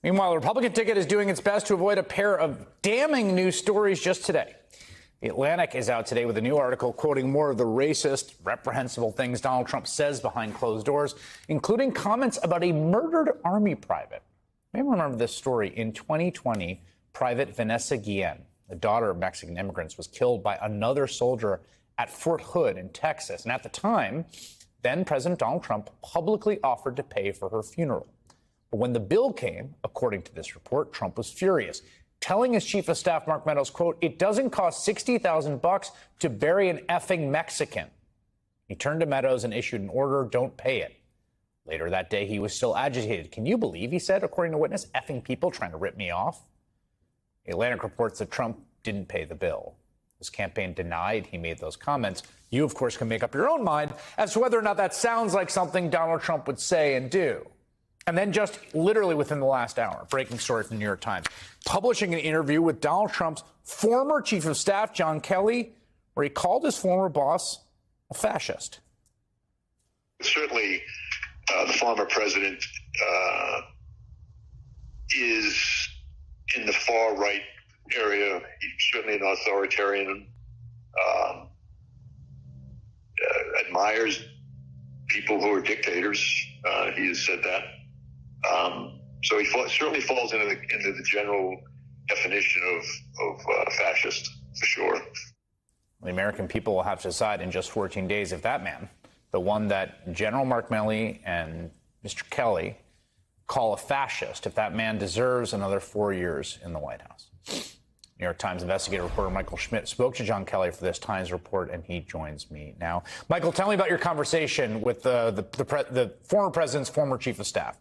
Meanwhile, the Republican ticket is doing its best to avoid a pair of damning news stories just today. The Atlantic is out today with a new article quoting more of the racist, reprehensible things Donald Trump says behind closed doors, including comments about a murdered Army private. You may remember this story. In 2020, Private Vanessa Guillen, the daughter of Mexican immigrants, was killed by another soldier at Fort Hood in Texas. And at the time, then President Donald Trump publicly offered to pay for her funeral. But when the bill came, according to this report, Trump was furious, telling his chief of staff, Mark Meadows, quote, "It doesn't cost $60,000 to bury an effing Mexican." He turned to Meadows and issued an order, "Don't pay it." Later that day, he was still agitated. "Can you believe," he said, according to witness, "effing people trying to rip me off?" The Atlantic reports that Trump didn't pay the bill. His campaign denied he made those comments. You, of course, can make up your own mind as to whether or not that sounds like something Donald Trump would say and do. And then just literally within the last hour, breaking story from the New York Times, publishing an interview with Donald Trump's former chief of staff, John Kelly, where he called his former boss a fascist. Certainly, the former president is in the far right area. He's certainly an authoritarian, admires people who are dictators. He has said that. So he certainly falls into the general definition of fascist, for sure. The American people will have to decide in just 14 days if that man, the one that General Mark Milley and Mr. Kelly call a fascist, if that man deserves another 4 years in the White House. New York Times investigative reporter Michael Schmidt spoke to John Kelly for this Times report, and he joins me now. Michael, tell me about your conversation with the former president's former chief of staff.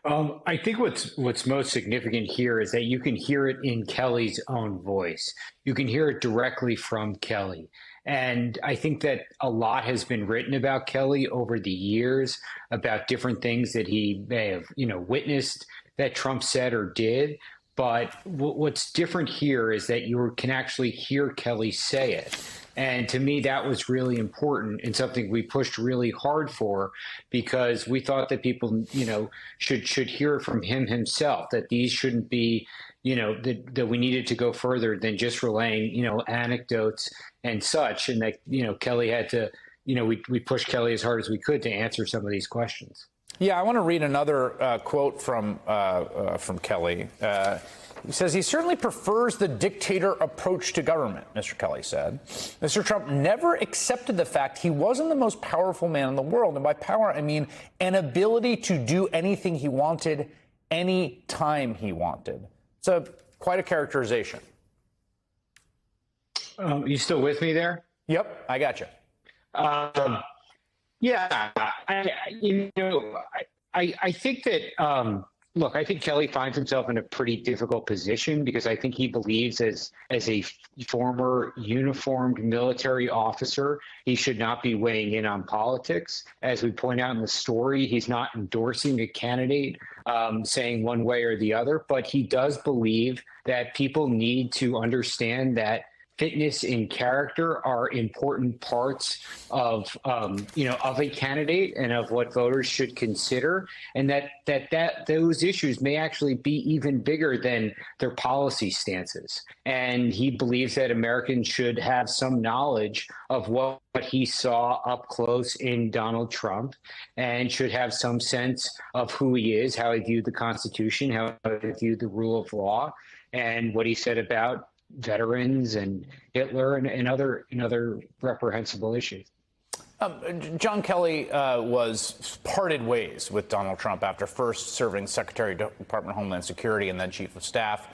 I think what's most significant here is that you can hear it in Kelly's own voice. You can hear it directly from Kelly. And I think that a lot has been written about Kelly over the years, about different things that he may have, witnessed that Trump said or did. But what's different here is that you can actually hear Kelly say it. And to me, that was really important and something we pushed really hard for, because we thought that people, should hear it from him himself, that these shouldn't be, that we needed to go further than just relaying, anecdotes and such. And that, Kelly had to, we pushed Kelly as hard as we could to answer some of these questions. Yeah, I want to read another quote from Kelly. He says he certainly prefers the dictator approach to government, Mr. Kelly said. Mr. Trump never accepted the fact he wasn't the most powerful man in the world. And by power, I mean an ability to do anything he wanted, any time he wanted. It's quite a characterization. You still with me there? Yep, I got you. Yeah, I think that, look, I think Kelly finds himself in a pretty difficult position, because I think he believes as a former uniformed military officer, he should not be weighing in on politics. As we point out in the story, he's not endorsing a candidate, saying one way or the other, but he does believe that people need to understand that fitness and character are important parts of a candidate and of what voters should consider, and that those issues may actually be even bigger than their policy stances. And he believes that Americans should have some knowledge of what he saw up close in Donald Trump, and should have some sense of who he is, how he viewed the Constitution, how he viewed the rule of law, and what he said about veterans and Hitler and other reprehensible issues. John Kelly was parted ways with Donald Trump after first serving Secretary of Department of Homeland Security and then Chief of Staff.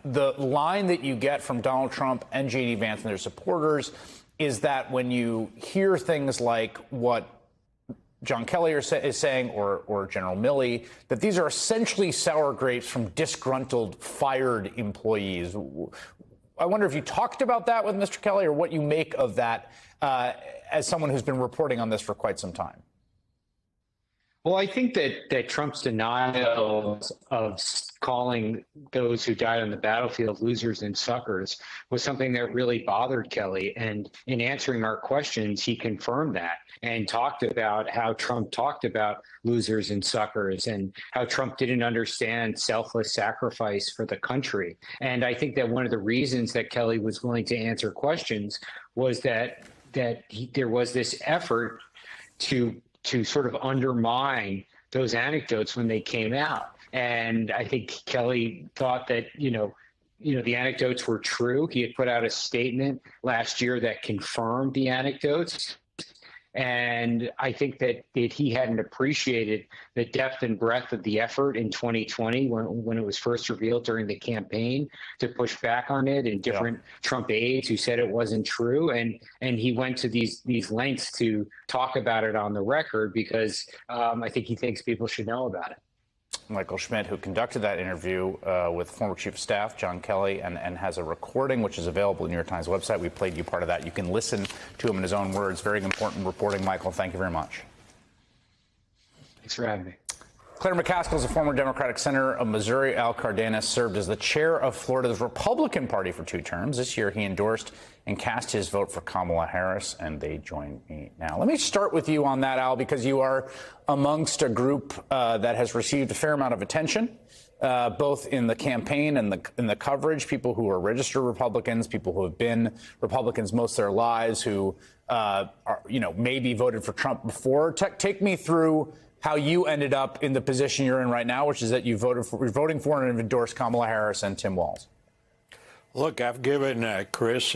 The line that you get from Donald Trump and J.D. Vance and their supporters is that when you hear things like what John Kelly is saying, or General Milley, that these are essentially sour grapes from disgruntled, fired employees. I wonder if you talked about that with Mr. Kelly, or what you make of that as someone who's been reporting on this for quite some time. Well, I think that Trump's denial of calling those who died on the battlefield losers and suckers was something that really bothered Kelly. And in answering our questions, he confirmed that and talked about how Trump talked about losers and suckers and how Trump didn't understand selfless sacrifice for the country. And I think that one of the reasons that Kelly was willing to answer questions was that there was this effort to sort of undermine those anecdotes when they came out. And I think Kelly thought that, the anecdotes were true. He had put out a statement last year that confirmed the anecdotes. And I think that he hadn't appreciated the depth and breadth of the effort in 2020 when it was first revealed during the campaign to push back on it, and different Trump aides who said it wasn't true. And he went to these lengths to talk about it on the record because I think he thinks people should know about it. Michael Schmidt, who conducted that interview with former Chief of Staff John Kelly and has a recording which is available on the New York Times website. We played you part of that. You can listen to him in his own words. Very important reporting, Michael. Thank you very much. Thanks for having me. Claire McCaskill is a former Democratic senator of Missouri. Al Cardenas served as the chair of Florida's Republican Party for 2 terms. This year, he endorsed and cast his vote for Kamala Harris, and they join me now. Let me start with you on that, Al, because you are amongst a group that has received a fair amount of attention, both in the campaign and in the coverage. People who are registered Republicans, people who have been Republicans most of their lives, who maybe voted for Trump before. Take me through how you ended up in the position you're in right now, which is that you're voting for and have endorsed Kamala Harris and Tim Walz. Look, I've given Chris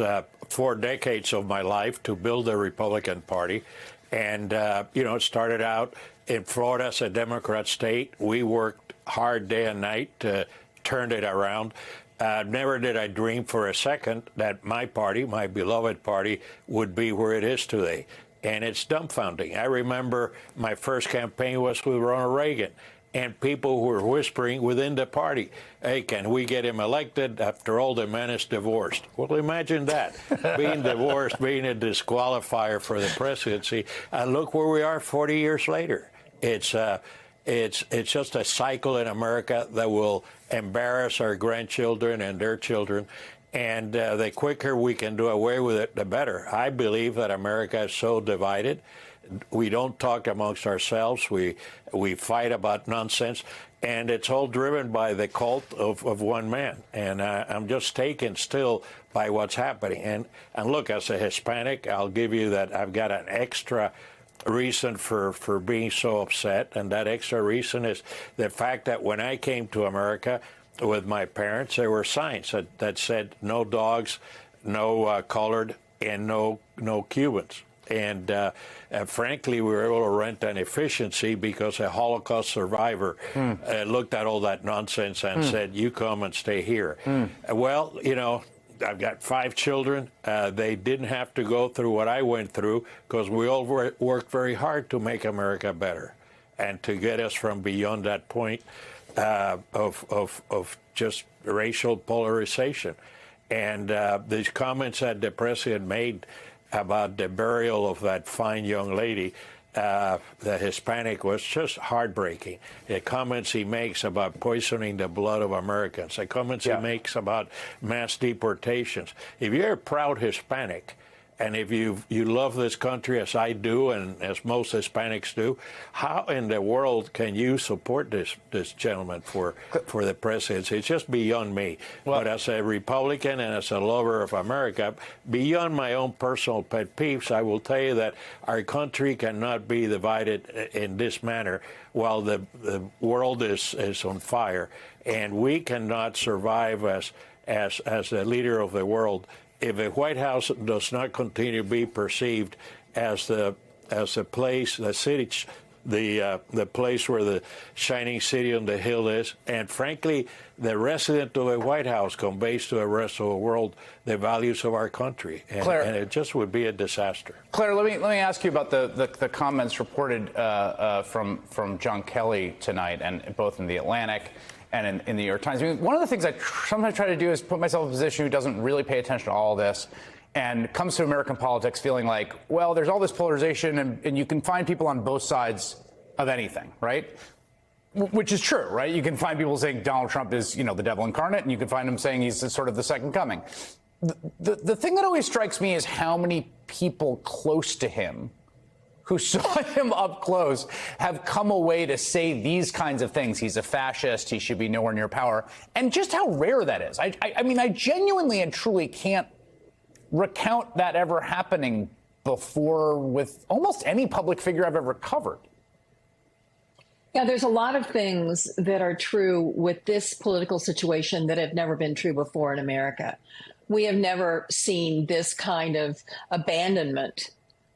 4 decades of my life to build the Republican Party. And, it started out in Florida as a Democrat state. We worked hard day and night to turn it around. Never did I dream for a second that my party, my beloved party, would be where it is today. And it's dumbfounding. I remember my first campaign was with Ronald Reagan, and people were whispering within the party, hey, can we get him elected? After all, the man is divorced. Well, imagine that, being divorced, being a disqualifier for the presidency. And look where we are 40 years later. It's just a cycle in America that will embarrass our grandchildren and their children. And the quicker we can do away with it, the better. I believe that America is so divided. We don't talk amongst ourselves. We fight about nonsense. And it's all driven by the cult of one man. And I'm just taken still by what's happening. And look, as a Hispanic, I'll give you that I've got an extra reason for being so upset. And that extra reason is the fact that when I came to America, with my parents, there were signs that said no dogs, no colored, and no Cubans. And frankly, we were able to rent an efficiency because a Holocaust survivor looked at all that nonsense and said, you come and stay here. Well, I've got 5 children. They didn't have to go through what I went through because we all worked very hard to make America better and to get us from beyond that point of just racial polarization. And these comments that the president made about the burial of that fine young lady, the Hispanic, was just heartbreaking. The comments he makes about poisoning the blood of Americans, the comments he makes about mass deportations. If you're a proud Hispanic, and if you love this country as I do and as most Hispanics do, how in the world can you support this gentleman for the presidency? It's just beyond me. Well, but as a Republican and as a lover of America, beyond my own personal pet peeves, I will tell you that our country cannot be divided in this manner while the world is on fire. And we cannot survive as the leader of the world if the White House does not continue to be perceived as the place, the city, the place where the shining city on the hill is, and frankly, the resident of the White House conveys to the rest of the world the values of our country, and it just would be a disaster. Claire, let me ask you about the comments reported from John Kelly tonight, and both in the Atlantic and in the New York Times. I mean, one of the things I sometimes try to do is put myself in a position who doesn't really pay attention to all of this and comes to American politics feeling like, well, there's all this polarization and you can find people on both sides of anything, right? Which is true, right? You can find people saying Donald Trump is, the devil incarnate, and you can find them saying he's sort of the second coming. The thing that always strikes me is how many people close to him who saw him up close have come away to say these kinds of things. He's a fascist. He should be nowhere near power. And just how rare that is. I mean, I genuinely and truly can't recount that ever happening before with almost any public figure I've ever covered. Yeah, there's a lot of things that are true with this political situation that have never been true before in America. We have never seen this kind of abandonment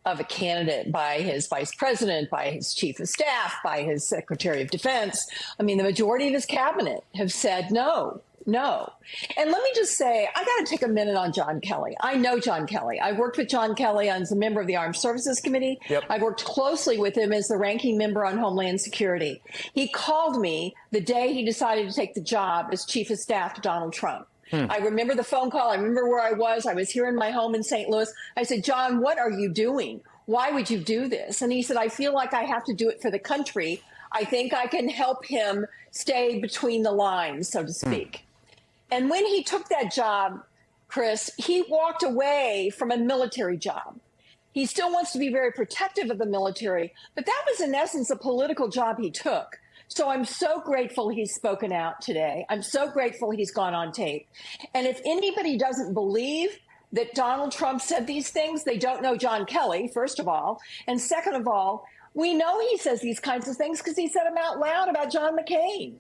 of a candidate by his vice president, by his chief of staff, by his secretary of defense. I mean, the majority of his cabinet have said no. And let me just say, I got to take a minute on John Kelly. I know John Kelly. I worked with John Kelly as a member of the Armed Services Committee. Yep. I worked closely with him as the ranking member on Homeland Security. He called me the day he decided to take the job as chief of staff to Donald Trump. I remember the phone call. I remember where I was. I was here in my home in St. Louis. I said, John, what are you doing? Why would you do this? And he said, I feel like I have to do it for the country. I think I can help him stay between the lines, so to speak. And when he took that job, Chris, he walked away from a military job. He still wants to be very protective of the military, but that was in essence a political job he took. So I'm so grateful he's spoken out today. I'm so grateful he's gone on tape. And if anybody doesn't believe that Donald Trump said these things, they don't know John Kelly, first of all. And second of all, we know he says these kinds of things because he said them out loud about John McCain.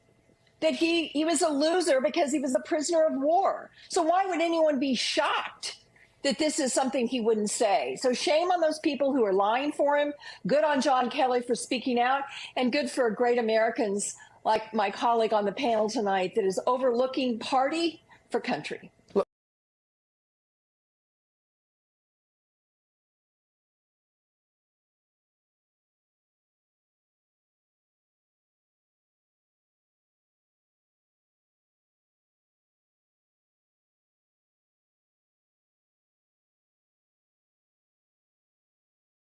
That he was a loser because he was a prisoner of war. So why would anyone be shocked that this is something he wouldn't say? So shame on those people who are lying for him. Good on John Kelly for speaking out, and good for great Americans like my colleague on the panel tonight that is overlooking party for country.